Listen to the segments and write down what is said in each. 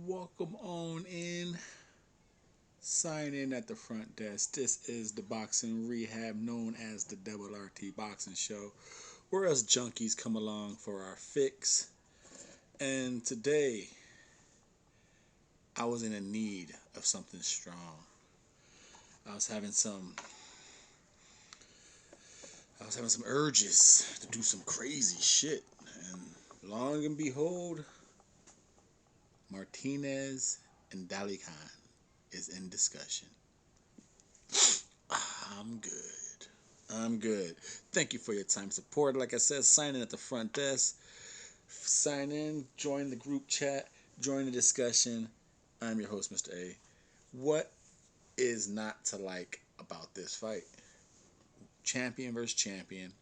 Welcome on in. Sign in at the front desk. This is the Boxing Rehab, known as the Double RT Boxing Show, where us junkies come along for our fix. And today, I was in a need of something strong. I was having some, I was having some urges to do some crazy shit, and long and behold, Martinez and Dalakian is in discussion. I'm good. I'm good. Thank you for your time support. Like I said, sign in at the front desk. Sign in, join the group chat, join the discussion. I'm your host, Mr.A. What is not to like about this fight? Champion versus champion.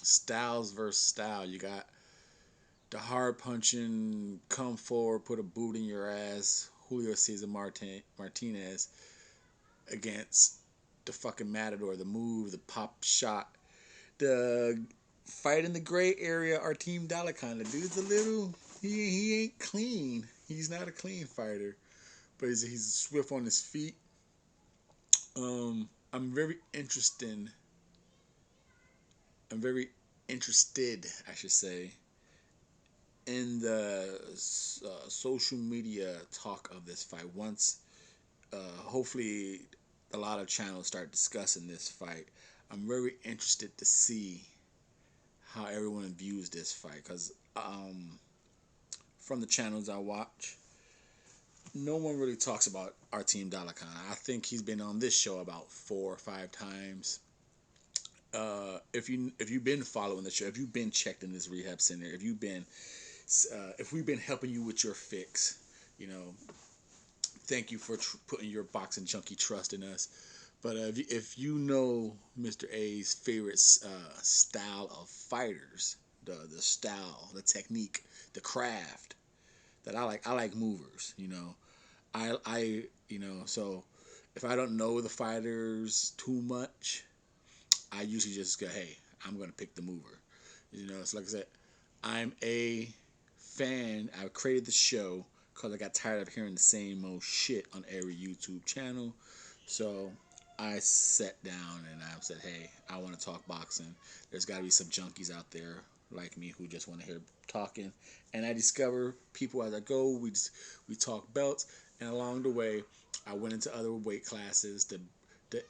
Styles versus style. You got the hard punching, come forward, put a boot in your ass, Julio Cesar Martinez against the fucking Matador, the move, the pop shot, the fight in the gray area. Our team Dalakian, the dude's a little, he ain't clean. He's not a clean fighter, but he's swift on his feet. I'm very interested. I'm very interested, I should say, in the social media talk of this fight. Once, hopefully, a lot of channels start discussing this fight. I'm very interested to see how everyone views this fight because from the channels I watch, no one really talks about our team Dalakian. I think he's been on this show about 4 or 5 times. If you've been following the show, if you've been checked in this rehab center, if we've been helping you with your fix, you know, thank you for putting your boxing junkie trust in us. But if you know Mr. A's favorite style of fighters, the style, the technique, the craft that I like movers. So if I don't know the fighters too much, I usually just go, hey, I'm gonna pick the mover. It's like I said, I'm a fan. I created the show because I got tired of hearing the same old shit on every YouTube channel. So I sat down and I said, hey, I want to talk boxing. There's got to be some junkies out there like me who just want to hear talking. And I discover people as I go. We talk belts, and along the way, I went into other weight classes to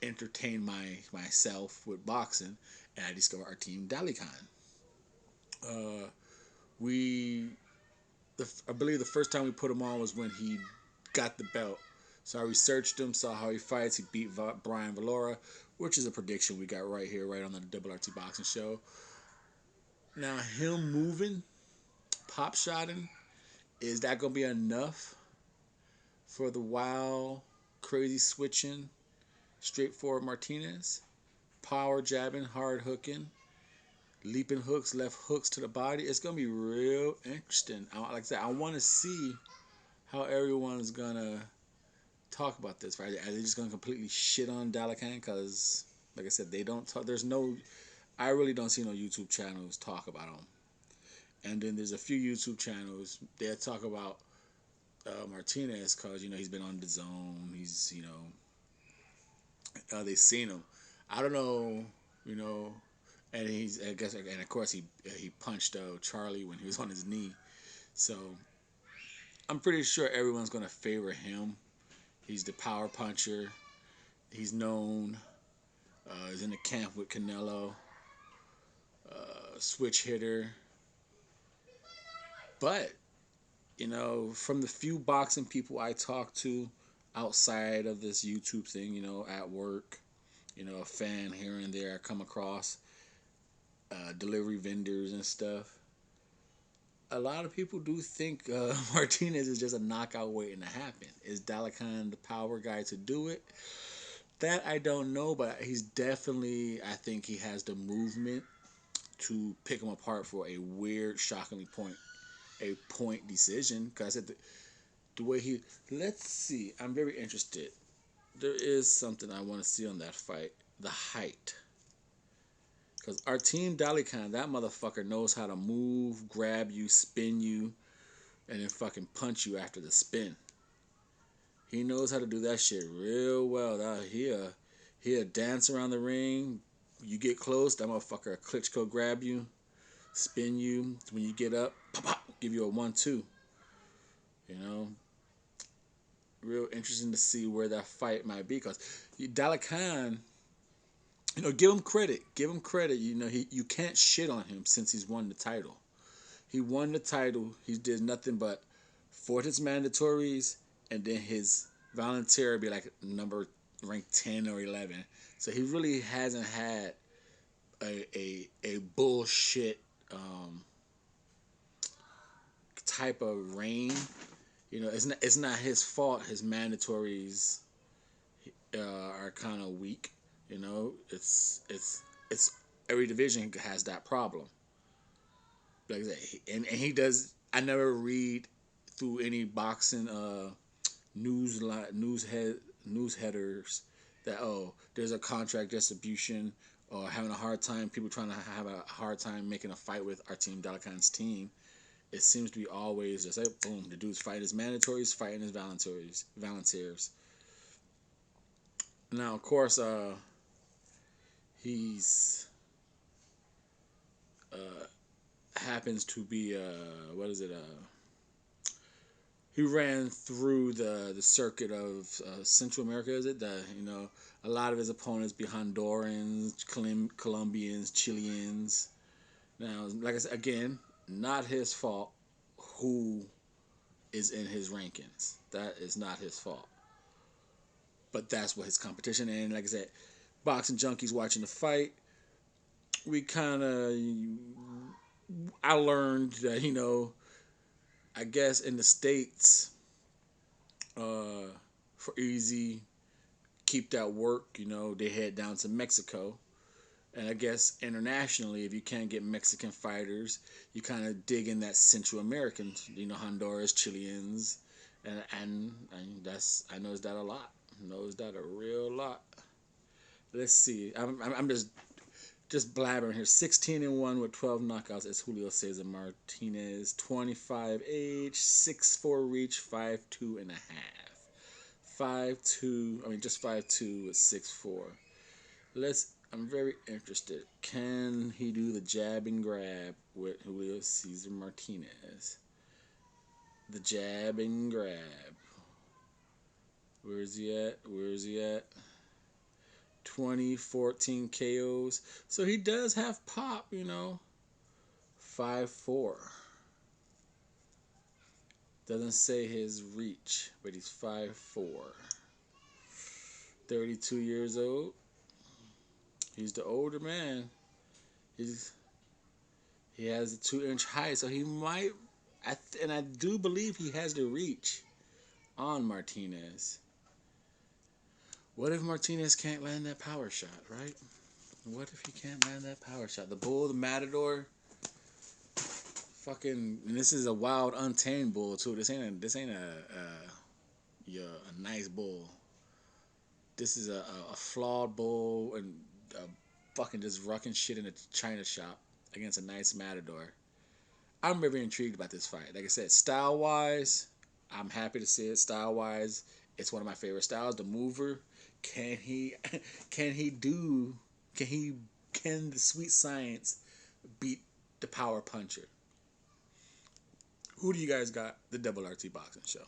entertain myself with boxing, and I discovered our team Dalakian. We I believe the first time we put him on was when he got the belt. So I researched him, saw how he fights. He beat Brian Valora, which is a prediction we got right here, right on the Double RT Boxing Show. Now, him moving, pop shotting, is that going to be enough for the wild, crazy switching, straightforward Martinez? Power jabbing, hard hooking, leaping hooks, left hooks to the body. It's going to be real interesting. Like I said, I want to see how everyone's going to talk about this, right? Are they just going to completely shit on Dalakian? Because, like I said, they don't talk. I really don't see no YouTube channels talk about him. And then there's a few YouTube channels that talk about Martinez because, he's been on the zone. They've seen him. I don't know, and and of course, he punched Charlie when he was on his knee. So I'm pretty sure everyone's going to favor him. He's the power puncher. He's known. He's in the camp with Canelo. Switch hitter. But, from the few boxing people I talk to outside of this YouTube thing, at work, a fan here and there I come across, delivery vendors and stuff. A lot of people do think Martinez is just a knockout waiting to happen. Is Dalakian the power guy to do it? That I don't know, but he's definitely, I think he has the movement to pick him apart for a weird, shockingly a point decision. Because the way let's see, I'm very interested. There is something I want to see on that fight: the height. Because our team Dalakian, that motherfucker knows how to move, grab you, spin you, and then fucking punch you after the spin. He knows how to do that shit real well. He'll dance around the ring. You get close, that motherfucker Klitschko grab you, spin you. When you get up, pop, pop, give you a 1-2. You know, real interesting to see where that fight might be. Because Dalakian, you know, give him credit. Give him credit. You know, you can't shit on him since he's won the title. He won the title. He did nothing but fought his mandatories, and then his volunteer be like number ranked 10 or 11. So he really hasn't had a bullshit type of reign. You know, it's not his fault. His mandatories are kind of weak. You know, it's every division has that problem. Like I said, and he does. I never read through any boxing news headers that, oh, there's a contract distribution or having a hard time, people trying to have a hard time making a fight with our team, Dalakian's team. It seems to be always just like, boom, the dude's fighting his mandatories, fighting his volunteers. Now, of course, he's happens to be what is it? He ran through the circuit of Central America. Is it that, you know, a lot of his opponents be Hondurans, Colombians, Chileans. Now, like I said again, not his fault. Who is in his rankings? That is not his fault. But that's what his competition. And like I said, boxing junkies watching the fight, we kind of, I learned that, you know, I guess in the States, for easy, keep that work, you know, they head down to Mexico. And I guess internationally, if you can't get Mexican fighters, you kind of dig in that Central American, you know, Honduras, Chileans, and that's, I noticed that a lot. Noticed that a real lot. Let's see. I'm just blabbering here. 16-1 with 12 knockouts is Julio Cesar Martinez. 25 age, 6'4" reach, 5'2" and a half. 5'2", I mean just 5'2" with 6'4". I'm very interested. Can he do the jab and grab with Julio Cesar Martinez? The jab and grab. Where is he at? 2014 KOs. So he does have pop, you know. 5'4". Doesn't say his reach, but he's 5'4". 32 years old. He's the older man. He has a 2-inch height, so he might. And I do believe he has the reach on Martinez. What if Martinez can't land that power shot, right? What if he can't land that power shot? The bull, the matador, fucking. And this is a wild, untamed bull too. This ain't a nice bull. This is a flawed bull and fucking just rucking shit in a china shop against a nice matador. I'm very intrigued about this fight. Like I said, style wise, I'm happy to see it. Style wise, it's one of my favorite styles. The mover, can he do? Can the sweet science beat the power puncher? Who do you guys got? The Double RT Boxing Show.